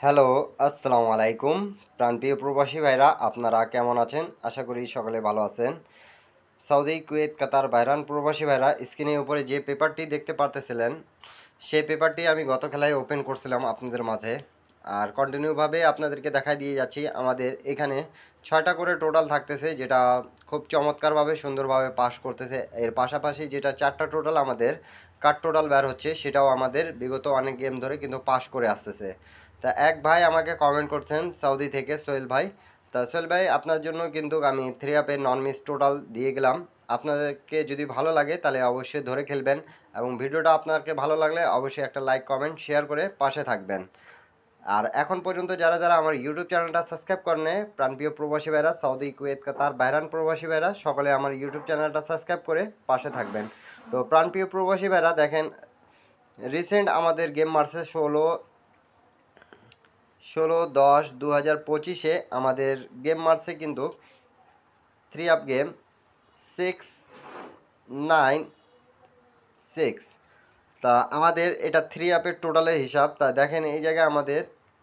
Hello, আসসালামু আলাইকুম। প্রাণপ্রিয় প্রবাসী ভাইরা আপনারা কেমন আছেন? আশা করি সকলে ভালো আছেন। সৌদি, কুয়েত, কাতার, বাহরাইন প্রবাসী ভাইরা স্ক্রিনের উপরে যে পেপারটি দেখতে পারতেছিলেন, সেই পেপারটি আমি গত খেলায় ওপেন করছিলাম আপনাদের মাঝে। আর কন্টিনিউভাবে আপনাদেরকে দেখাই দিয়ে যাচ্ছি। আমাদের এখানে ৬টা করে টোটাল থাকতেছে, যেটা খুব চমৎকারভাবে সুন্দরভাবে পাস করতেছে। এর পাশাপাশি যেটা ৪টা টোটাল আমাদের কাট টোটাল বের হচ্ছে, সেটাও আমাদের বিগত অনেক গেম ধরে কিন্তু পাস করে আসতেছে। তা এক ভাই আমাকে কমেন্ট করছেন সৌদি থেকে, সোহেল ভাই। তা সোহেল ভাই, আপনার জন্য কিন্তু আমি 3 আপের নন মিস টোটাল দিয়ে গেলাম। আপনাদেরকে যদি ভালো লাগে তাহলে অবশ্যই ধরে খেলবেন, এবং ভিডিওটা আপনাকে ভালো লাগলে অবশ্যই একটা লাইক, কমেন্ট, শেয়ার করে পাশে থাকবেন। আর এখন পর্যন্ত যারা যারা আমার ইউটিউব চ্যানেলটা সাবস্ক্রাইব করেন, প্রাণপ্রিয় প্রবাসী ভাইরা, সৌদি, কুয়েত, কাতার, বাহরাইন প্রবাসী ভাইরা, সকলে আমার ইউটিউব চ্যানেলটা সাবস্ক্রাইব করে পাশে থাকবেন। তো প্রাণপ্রিয় প্রবাসী ভাইরা দেখেন, রিসেন্ট আমাদের গেম মারছে 16/10/2025 আমাদের গেম মারছে কিন্তু 3 আপ গেম 696। তা আমাদের এটা 3 আপের টোটালের হিসাব। তা দেখেন এই জায়গায় আমাদের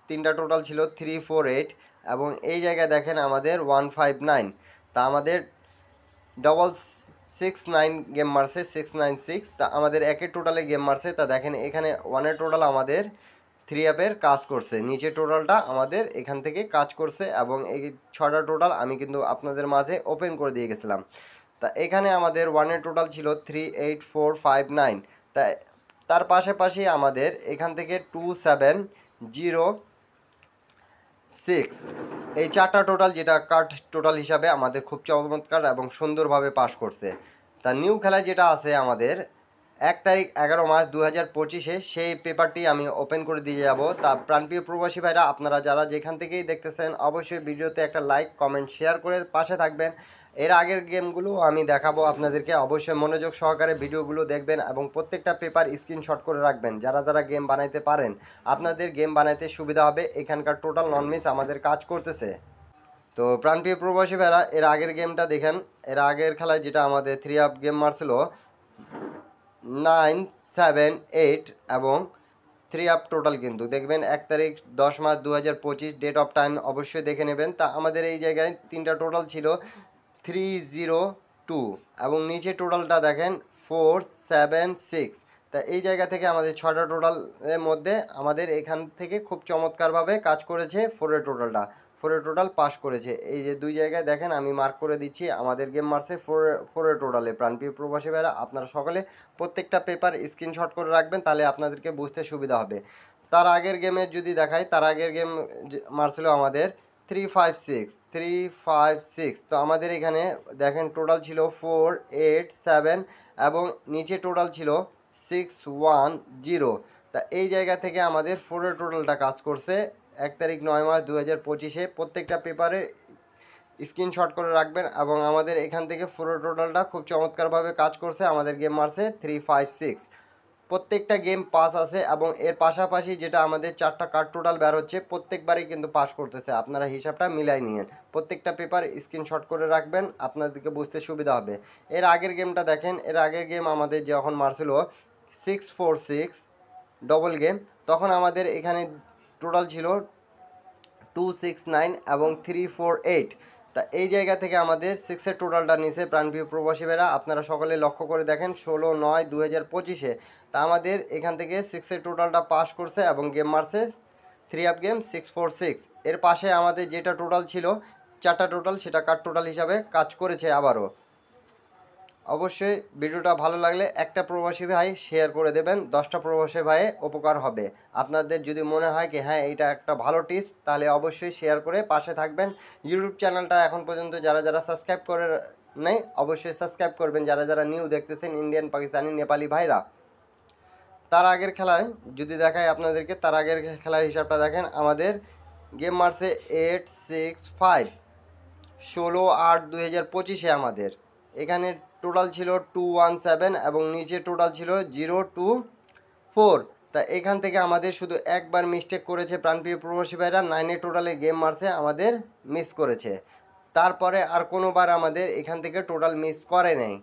তিনটা টোটাল ছিল 348, এবং এই জায়গায় দেখেন আমাদের 159। তা আমাদের ডবল 69 গেম মারছে 696। তা আমাদের একের টোটালে গেম মারছে। তা দেখেন এখানে ওয়ানের টোটাল আমাদের 3 অ্যাপের কাজ করছে, নিচে টোটালটা আমাদের এখান থেকে কাজ করছে, এবং এই 6টা টোটাল আমি কিন্তু আপনাদের মাঝে ওপেন করে দিয়ে গেছিলাম। তা এখানে আমাদের ওয়ানের টোটাল ছিল 38459। তা তার পাশাপাশি আমাদের এখান থেকে 2706, এই 4টা টোটাল যেটা কাট টোটাল হিসাবে আমাদের খুব চমৎকার এবং সুন্দরভাবে পাস করছে। তা নিউ খেলায় যেটা আছে আমাদের 1 তারিখ 11 মাস 2025, সেই পেপারটি আমি ওপেন করে দিয়ে যাব। তা প্রাণপ্রিয় প্রবাসী ভাইরা, আপনারা যারা যেখান থেকেই দেখতেছেন অবশ্যই ভিডিওতে একটা লাইক, কমেন্ট, শেয়ার করে পাশে থাকবেন। এর আগের গেমগুলো আমি দেখাবো আপনাদেরকে, অবশ্যই মনোযোগ সহকারে ভিডিওগুলো দেখবেন এবং প্রত্যেকটা পেপার স্ক্রিনশট করে রাখবেন। যারা যারা গেম বানাইতে পারেন, আপনাদের গেম বানাইতে সুবিধা হবে। এখানকার টোটাল নন মিস আমাদের কাজ করতেছে। তো প্রাণপ্রিয় প্রবাসী ভাইরা, এর আগের গেমটা দেখেন। এর আগের খেলায় যেটা আমাদের 3 আপ গেম মারছিল 978, এবং 3 আপ টোটাল কিন্তু দেখবেন 1 তারিখ 10 মাস 2025, ডেট অফ টাইম অবশ্যই দেখে নেবেন। তা আমাদের এই জায়গায় তিনটা টোটাল ছিল 302, এবং নিচে টোটালটা দেখেন 476। তা এই জায়গা থেকে আমাদের 6টা টোটালের মধ্যে আমাদের এখান থেকে খুব চমৎকারভাবে কাজ করেছে 4এর টোটালটা। 4এর টোটাল পাস করেছে। এই যে দুই জায়গায় দেখেন আমি মার্ক করে দিচ্ছি, আমাদের গেম মারছে 4এর টোটালে। প্রাণপ্রিয় প্রবাসী ভাইরা, আপনারা সকলে প্রত্যেকটা পেপার স্ক্রিনশট করে রাখবেন, তাহলে আপনাদেরকে বুঝতে সুবিধা হবে। তার আগের গেমের যদি দেখাই, তার আগের গেম মারছিল আমাদের 356। তো আমাদের এখানে দেখেন টোটাল ছিল 487, এবং নিচে টোটাল ছিল 610। তা এই জায়গা থেকে আমাদের 4এর টোটালটা কাজ করছে 1 তারিখ 9 মাস 2025। প্রত্যেকটা পেপারে স্ক্রিনশট করে রাখবেন, এবং আমাদের এখান থেকে 4এর টোটালটা খুব চমৎকারভাবে কাজ করছে। আমাদের গেম মারছে 356। প্রত্যেকটা গেম পাস আছে, এবং এর পাশাপাশি যেটা আমাদের 4টা কার্ড টোটাল বের হচ্ছে, প্রত্যেকবারই কিন্তু পাস করতেছে। আপনারা হিসাবটা মিলাই নিন, প্রত্যেকটা পেপার স্ক্রিনশট করে রাখবেন, আপনাদেরকে বুঝতে সুবিধা হবে। এর আগের গেমটা দেখেন, এর আগের গেম আমাদের যখন মারছিল 646 ডবল গেম, তখন আমাদের এখানে টোটাল ছিল 269 এবং 348। তা এই জায়গা থেকে আমাদের 6এর টোটালটা নিচে প্রাণপ্রিয় প্রবাসী ভাইরা, আপনারা সকলে লক্ষ্য করে দেখেন 16/9/2025। তা আমাদের এখান থেকে 6এর টোটালটা পাস করছে, এবং গেম মারছে 3 আপ গেম 646। এর পাশে আমাদের যেটা টোটাল ছিল 4টা টোটাল, সেটা কাট টোটাল হিসাবে কাজ করেছে আবারও। অবশ্যই ভিডিওটা ভালো লাগলে একটা প্রবাসী ভাই শেয়ার করে দেবেন, 10টা প্রবাসী ভাইয়ে উপকার হবে। আপনাদের যদি মনে হয় কি হ্যাঁ এটা একটা ভালো টিপস, তাহলে অবশ্যই শেয়ার করে পাশে থাকবেন। ইউটিউব চ্যানেলটা এখন পর্যন্ত যারা যারা সাবস্ক্রাইব করে নেই, অবশ্যই সাবস্ক্রাইব করবেন। যারা যারা নিউ দেখতেছেন, ইন্ডিয়ান, পাকিস্তানি, নেপালি ভাইরা। তার আগের খেলায় যদি দেখাই আপনাদেরকে, তার আগের খেলার হিসাবটা দেখেন। আমাদের গেম মারছে 865 16/8/2025। আমাদের এখানে টোটাল ছিল 217, এবং নিচে টোটাল ছিল 024। তা এখান থেকে আমাদের শুধু একবার মিস্টেক করেছে প্রাণপ্রিয় প্রবাসী ভাইরা, 9এর টোটালে গেম মারছে, আমাদের মিস করেছে। তারপরে আর কোনোবার আমাদের এখান থেকে টোটাল মিস করে নেই।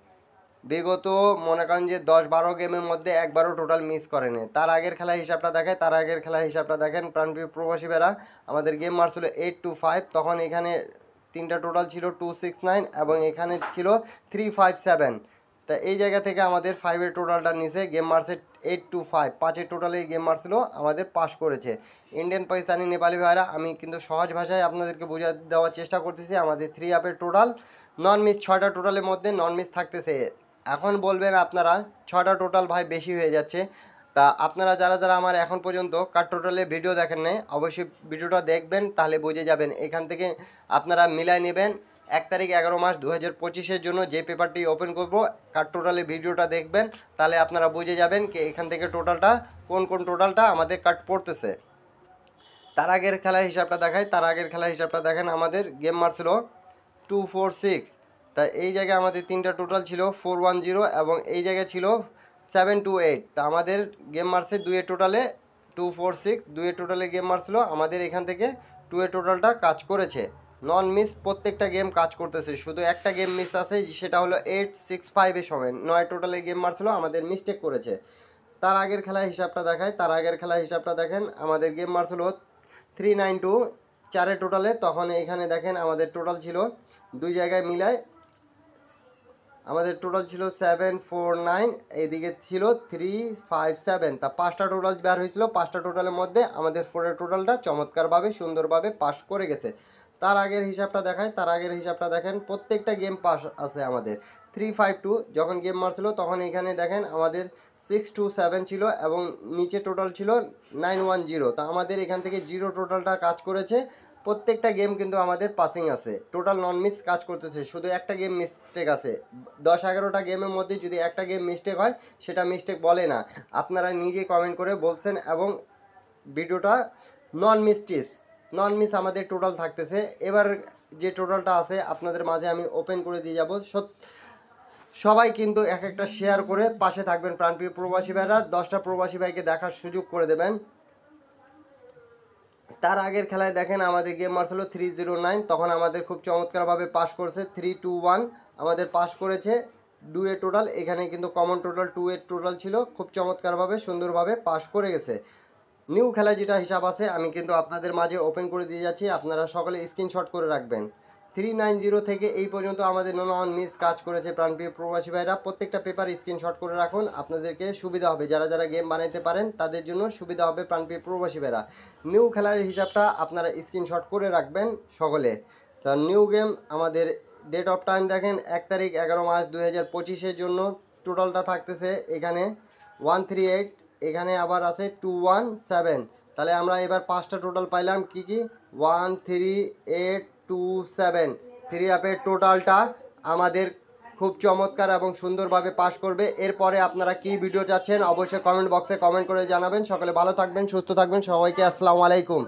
বিগত মনে করেন যে 10-12 গেমের মধ্যে একবারও টোটাল মিস করেনি। তার আগের খেলা হিসাবটা দেখায়, তার আগের খেলা হিসাবটা দেখেন প্রাণপ্রিয় প্রবাসী ভাইরা, আমাদের গেম মারছিল 8-5, তখন এখানে তিনটা টোটাল ছিল 269 এবং এখানে ছিল 357। তা এই জায়গা থেকে আমাদের 5-এর টোটালটা নিচে গেম মারছে 8-5, 5-এর টোটালে গেম মারছিল, আমাদের পাস করেছে। ইন্ডিয়ান পাকিস্তানি নেপালি ভাইরা আমি কিন্তু সহজ ভাষায় আপনাদেরকে বোঝা দেওয়ার চেষ্টা করতেছি। আমাদের 3 আপের টোটাল নন মিস 6টা টোটালের মধ্যে নন মিস থাকতেছে। এখন বলবেন আপনারা 6টা টোটাল ভাই বেশি হয়ে যাচ্ছে। তা আপনারা যারা যারা আমার এখন পর্যন্ত কার টোটালে ভিডিও দেখেন নাই অবশ্যই ভিডিওটা দেখবেন, তাহলে বুঝে যাবেন। এখান থেকে আপনারা মিলাই নেবেন 1 তারিখ 11 মাস 2025-এর জন্য যে পেপারটি ওপেন করব, কার টোটালে ভিডিওটা দেখবেন, তাহলে আপনারা বুঝে যাবেন কি এখান থেকে টোটালটা কোন কোন টোটালটা আমাদের কাট পড়তেছে। তার আগের খেলার হিসাবটা দেখায়, তার আগের খেলার হিসাবটা দেখেন আমাদের গেম মারছিল 246। তা এই জায়গায় আমাদের তিনটা টোটাল ছিল 410 এবং এই জায়গায় ছিল 728। তা আমাদের গেম মারছে দুইয়ের টোটালে 246, দুইয়ের টোটালে গেম মারছিল, আমাদের এখান থেকে 2-এর টোটালটা কাজ করেছে। নন মিস প্রত্যেকটা গেম কাজ করতেছে, শুধু একটা গেম মিস আছে, সেটা হলো 865-এর সময় 9 টোটালে গেম মারছিল, আমাদের মিস্টেক করেছে। তার আগের খেলার হিসাবটা দেখায়, তার আগের খেলার হিসাবটা দেখেন আমাদের গেম মারছিল 392 4-এর টোটালে, তখন এখানে দেখেন আমাদের টোটাল ছিল দুই জায়গায় মিলায় আমাদের টোটাল ছিল 749, এইদিকে ছিল 357। তা 5টা টোটাল বের হয়েছিল, 5টা টোটালের মধ্যে আমাদের 4-এর টোটালটা চমৎকারভাবে সুন্দরভাবে পাস করে গেছে। তার আগের হিসাবটা দেখায়, তার আগের হিসাবটা দেখেন প্রত্যেকটা গেম পাস আছে আমাদের। 352 যখন গেম মারছিল তখন এখানে দেখেন আমাদের 627 ছিল এবং নিচে টোটাল ছিল 910। তা আমাদের এখান থেকে জিরো টোটালটা কাজ করেছে। প্রত্যেকটা গেম কিন্তু আমাদের পাসিং আছে, টোটাল নন মিস কাজ করতেছে, শুধু একটা গেম মিস্টেক আছে। 10-11টা গেমের মধ্যে যদি একটা গেম মিস্টেক হয় সেটা মিস্টেক বলে না, আপনারা নিজে কমেন্ট করে বলছেন। এবং ভিডিওটা নন মিস টিপস, নন মিস আমাদের টোটাল থাকতেছে। এবার যে টোটালটা আছে আপনাদের মাঝে আমি ওপেন করে দিয়ে যাব। সবাই কিন্তু এক একটা শেয়ার করে পাশে থাকবেন প্রাণপ্রিয় প্রবাসী ভাইরা, 10টা প্রবাসী ভাইকে দেখার সুযোগ করে দেবেন। তার আগের খেলায় দেখেন আমাদের গেম মারছিল 309, তখন আমাদের খুব চমৎকারভাবে পাস করছে 321, আমাদের পাস করেছে 2-এর টোটাল, এখানে কিন্তু কমন টোটাল 2-এর টোটাল ছিল, খুব চমৎকারভাবে সুন্দরভাবে পাস করে গেছে। নিউ খেলা যেটা হিসাব আছে আমি কিন্তু আপনাদের মাঝে ওপেন করে দিয়ে যাচ্ছি, আপনারা সকলে স্ক্রিনশট করে রাখবেন। 390 থেকে এই পর্যন্ত আমাদের নন মিস কাজ করেছে প্রাণপ্রিয় প্রবাসী ভাইরা, প্রত্যেকটা পেপার স্ক্রিনশট করে রাখুন, আপনাদেরকে সুবিধা হবে। যারা যারা গেম বানাইতে পারেন তাদের জন্য সুবিধা হবে প্রাণপ্রিয় প্রবাসী ভাইরা। নিউ খেলার হিসাবটা আপনারা স্ক্রিনশট করে রাখবেন সকলে। তা নিউ গেম আমাদের ডেট অফ টাইম দেখেন 1 তারিখ 11 মাস 2025-এর জন্য টোটালটা থাকতেছে এখানে 138, এখানে আবার আছে 217। তাহলে আমরা এবার 5টা টোটাল পাইলাম কি কি 13827। 3 আপের টোটালটা আমাদের খুব চমৎকার এবং সুন্দরভাবে পাস করবে। এরপরে আপনারা কি ভিডিও চাচ্ছেন অবশ্যই কমেন্ট বক্সে কমেন্ট করে জানাবেন। সকলে ভালো থাকবেন, সুস্থ থাকবেন, সবাইকে আসসালামু আলাইকুম।